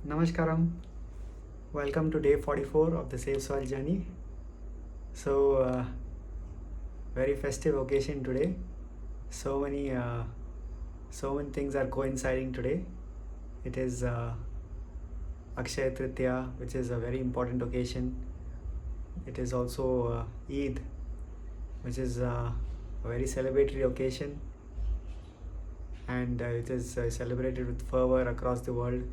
Namaskaram. Welcome to day 44 of the SaveSoil journey. So, very festive occasion today. So many things are coinciding today. It is Akshaya Tritiya, which is a very important occasion. It is also Eid, which is a very celebratory occasion, and it is celebrated with fervor across the world.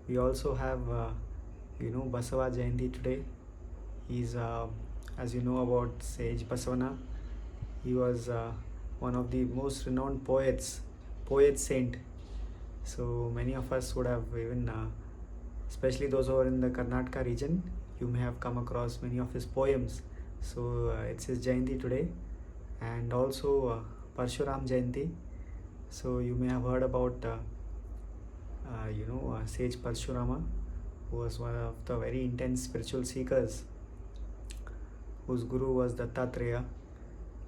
We also have, Basava Jayanti today. He's, as you know about Sage Basavana, he was one of the most renowned poet saint. So many of us would have even, especially those who are in the Karnataka region, you may have come across many of his poems. So it's his Jayanti today, and also Parshuram Jayanti. So you may have heard about Sage Parshurama, who was one of the very intense spiritual seekers, whose guru was Dattatreya.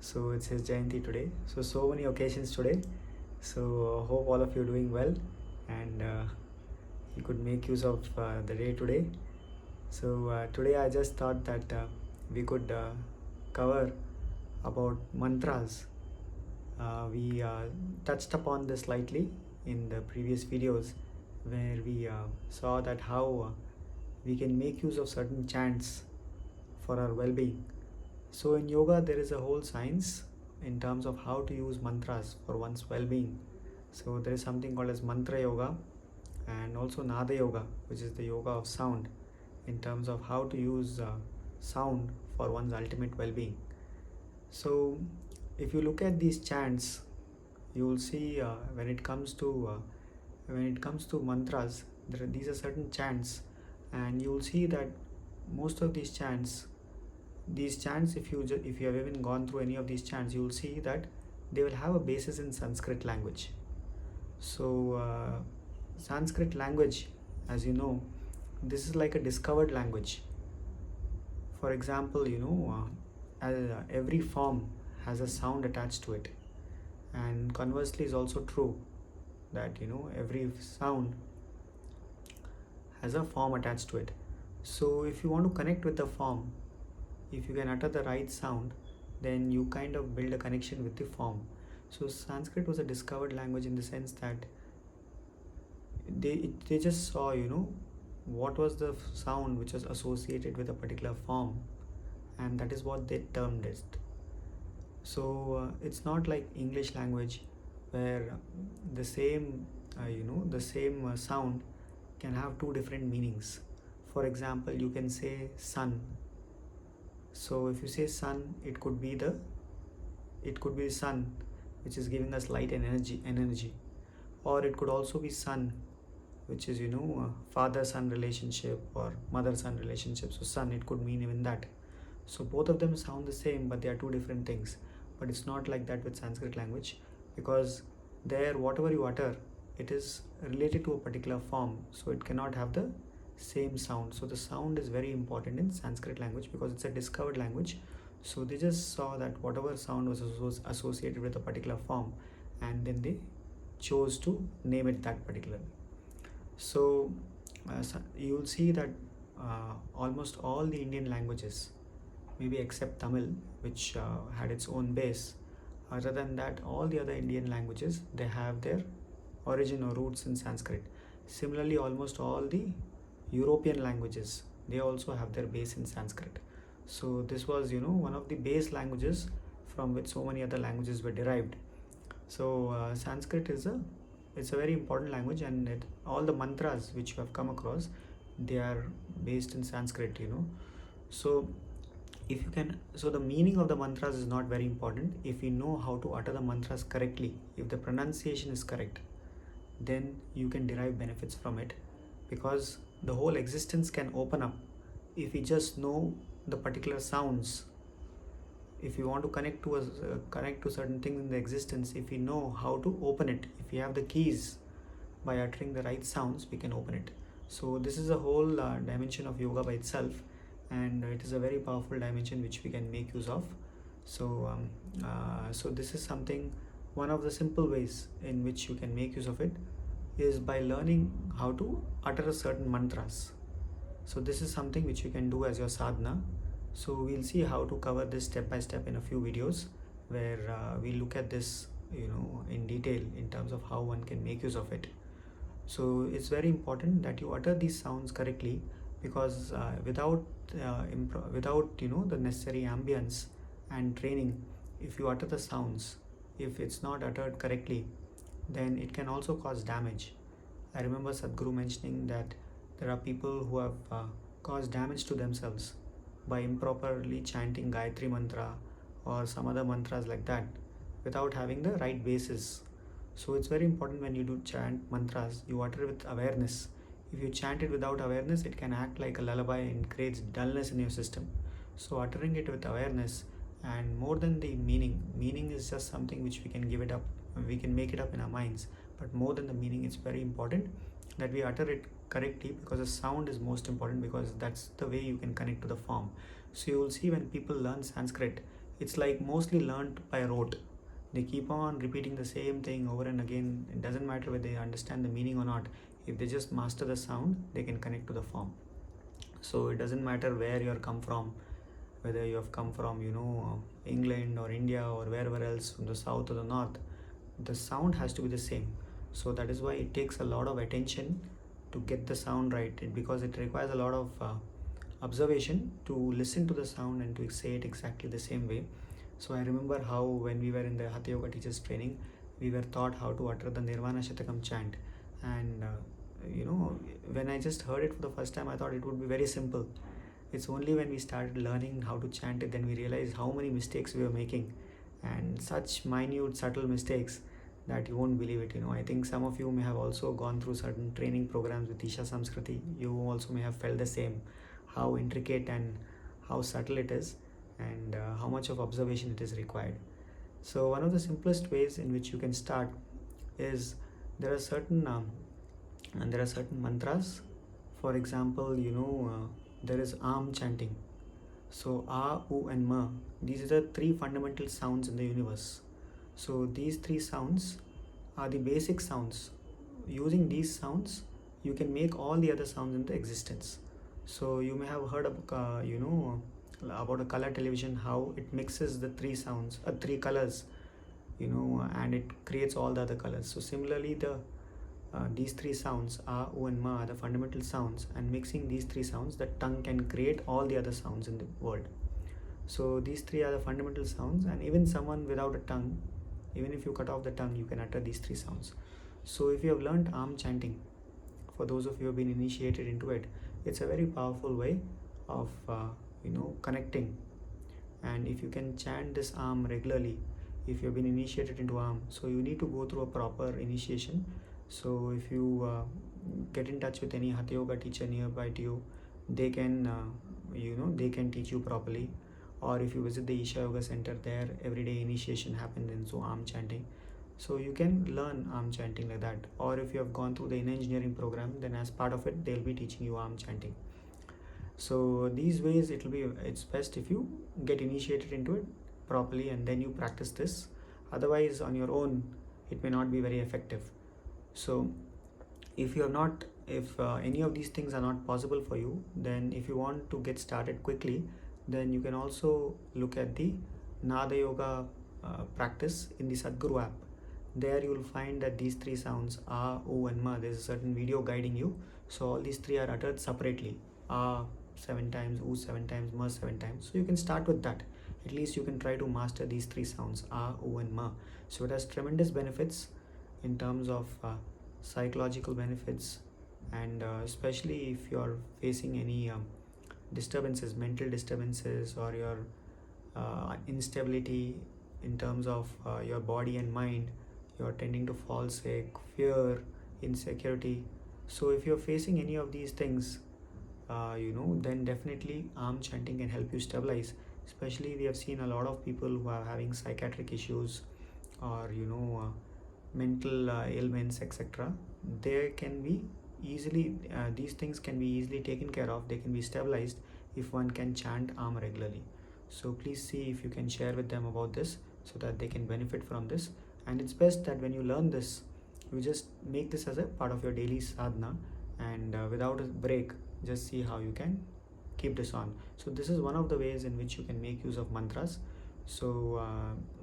So it's his Jayanti today. So many occasions today. So hope all of you are doing well, and you could make use of the day today. So today I just thought that we could cover about mantras. We touched upon this slightly in the previous videos, where we saw that how we can make use of certain chants for our well-being. So in yoga there is a whole science in terms of how to use mantras for one's well-being. So there is something called as mantra yoga, and also nada yoga, which is the yoga of sound, in terms of how to use sound for one's ultimate well-being. So if you look at these chants, you will see when it comes to mantras, these are certain chants, and you will see that most of these chants, if you have even gone through any of these chants, you will see that they will have a basis in Sanskrit language. So Sanskrit language, as you know, this is like a discovered language. For example, every form has a sound attached to it, and conversely is also true that every sound has a form attached to it. So if you want to connect with the form, if you can utter the right sound, then you kind of build a connection with the form. So Sanskrit was a discovered language in the sense that they just saw what was the sound which was associated with a particular form, and that is what they termed it. So it's not like English language, where the same sound can have two different meanings. For example, you can say sun. So if you say sun, it could be the sun which is giving us light and energy, or it could also be sun, which is father-son relationship or mother-son relationship. So sun, it could mean even that. So both of them sound the same, but they are two different things. But it's not like that with Sanskrit language, because there whatever you utter, it is related to a particular form, so it cannot have the same sound. So the sound is very important in Sanskrit language because it's a discovered language. So they just saw that whatever sound was associated with a particular form, and then they chose to name it that particularly. So you will see that almost all the Indian languages, maybe except Tamil, which had its own base, other than that, all the other Indian languages, they have their origin or roots in Sanskrit. Similarly, almost all the European languages, they also have their base in Sanskrit. So this was one of the base languages from which so many other languages were derived. So Sanskrit is a very important language, and all the mantras which you have come across, they are based in Sanskrit. So if you can, so the meaning of the mantras is not very important. If you know how to utter the mantras correctly, if the pronunciation is correct, then you can derive benefits from it, because the whole existence can open up if you just know the particular sounds. If you want to connect to certain things in the existence, if you know how to open it, if you have the keys, by uttering the right sounds, we can open it. So this is a whole dimension of yoga by itself, and it is a very powerful dimension which we can make use of. So this is something, one of the simple ways in which you can make use of it. is by learning how to utter a certain mantras. So this is something which you can do as your sadhana. So we'll see how to cover this step by step in a few videos where we look at this, in detail in terms of how one can make use of it. So it's very important that you utter these sounds correctly, because without the necessary ambience and training, if you utter the sounds, if it's not uttered correctly, then it can also cause damage. I remember Sadhguru mentioning that there are people who have caused damage to themselves by improperly chanting Gayatri mantra or some other mantras like that without having the right basis. So it's very important when you do chant mantras, you utter with awareness. If you chant it without awareness, it can act like a lullaby and creates dullness in your system. So uttering it with awareness, and more than the meaning is just something which we can give it up, we can make it up in our minds. But more than the meaning, it's very important that we utter it correctly, because the sound is most important, because that's the way you can connect to the form. So you will see when people learn Sanskrit, it's like mostly learned by rote. They keep on repeating the same thing over and again. It doesn't matter whether they understand the meaning or not. If they just master the sound, they can connect to the form. So it doesn't matter where you have come from, whether you have come from England or India or wherever else, from the south or the north, the sound has to be the same. So that is why it takes a lot of attention to get the sound right, because it requires a lot of observation to listen to the sound and to say it exactly the same way. So I remember how when we were in the Hatha Yoga teachers training, we were taught how to utter the Nirvana Shatakam chant. And when I just heard it for the first time, I thought it would be very simple. It's only when we started learning how to chant it, then we realized how many mistakes we were making, and such minute, subtle mistakes that you won't believe it. I think some of you may have also gone through certain training programs with Isha Samskriti. You also may have felt the same, how intricate and how subtle it is, and how much of observation it is required. So one of the simplest ways in which you can start is there are certain mantras. For example, there is Am chanting. So A, U, and Ma. These are the three fundamental sounds in the universe. So these three sounds are the basic sounds. Using these sounds, you can make all the other sounds into existence. So you may have heard of, about a color television, how it mixes the three sounds, three colors, and it creates all the other colors. So similarly, these three sounds, A, U, and Ma, are the fundamental sounds, and mixing these three sounds, the tongue can create all the other sounds in the world. So these three are the fundamental sounds, and even someone without a tongue, even if you cut off the tongue, you can utter these three sounds. So if you have learned Am chanting, for those of you who have been initiated into it, it's a very powerful way of connecting. And if you can chant this Am regularly, if you have been initiated into Am, so you need to go through a proper initiation. So if you get in touch with any Hatha Yoga teacher nearby to you, they can they can teach you properly. Or if you visit the Isha Yoga Center, there everyday initiation happens in Am chanting. So you can learn Am chanting like that. Or if you have gone through the in engineering program, then as part of it, they'll be teaching you Am chanting. So these ways, it's best if you get initiated into it properly and then you practice this. Otherwise, on your own, it may not be very effective. So if any of these things are not possible for you, then if you want to get started quickly, then you can also look at the Nada Yoga practice in the Sadhguru app. There you will find that these three sounds, A, U, and Ma, there's a certain video guiding you. So all these three are uttered separately. A 7 times, U 7 times, Ma 7 times. So you can start with that. At least you can try to master these three sounds, A, U, and Ma. So it has tremendous benefits in terms of psychological benefits, and especially if you're facing any disturbances, mental disturbances, or your instability in terms of your body and mind, you're tending to fall sick, fear, insecurity. So if you're facing any of these things, then definitely Am chanting can help you stabilize. Especially we have seen a lot of people who are having psychiatric issues, or mental ailments, etc. They can be easily these things can be easily taken care of. They can be stabilized if one can chant Am regularly. So please see if you can share with them about this, so that they can benefit from this. And it's best that when you learn this, You just make this as a part of your daily sadhana, and without a break, just see how you can keep this on. So this is one of the ways in which you can make use of mantras. So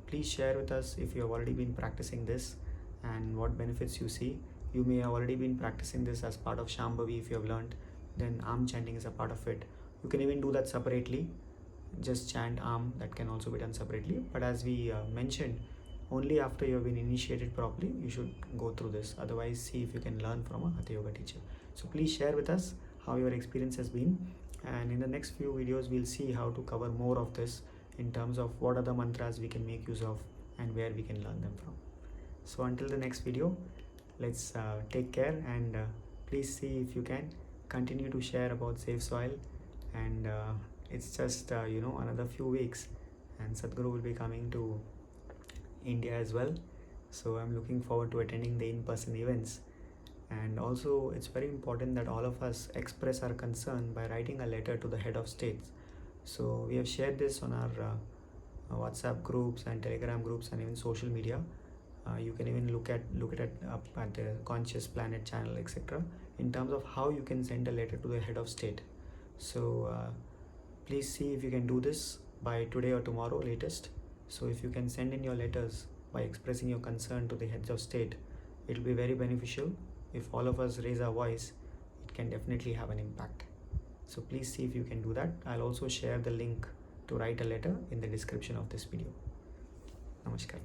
please share with us if you have already been practicing this and what benefits you see. You may have already been practicing this as part of Shambhavi. If you have learned, then arm chanting is a part of it. You can even do that separately, just chant arm. That can also be done separately, but as we mentioned, only after you have been initiated properly you should go through this. Otherwise, see if you can learn from a hatha yoga teacher. So please share with us how your experience has been, and in the next few videos we'll see how to cover more of this in terms of what are the mantras we can make use of and where we can learn them from. So until the next video, let's take care, and please see if you can continue to share about SaveSoil. And it's just another few weeks, and Sadhguru will be coming to India as well. So I'm looking forward to attending the in-person events. And also, it's very important that all of us express our concern by writing a letter to the head of states. So we have shared this on our WhatsApp groups and Telegram groups and even social media. You can even look at the Conscious Planet channel, etc., in terms of how you can send a letter to the head of state. So please see if you can do this by today or tomorrow latest. So if you can send in your letters by expressing your concern to the heads of state, it will be very beneficial. If all of us raise our voice, it can definitely have an impact. So please see if you can do that. I'll also share the link to write a letter in the description of this video. Namaskar.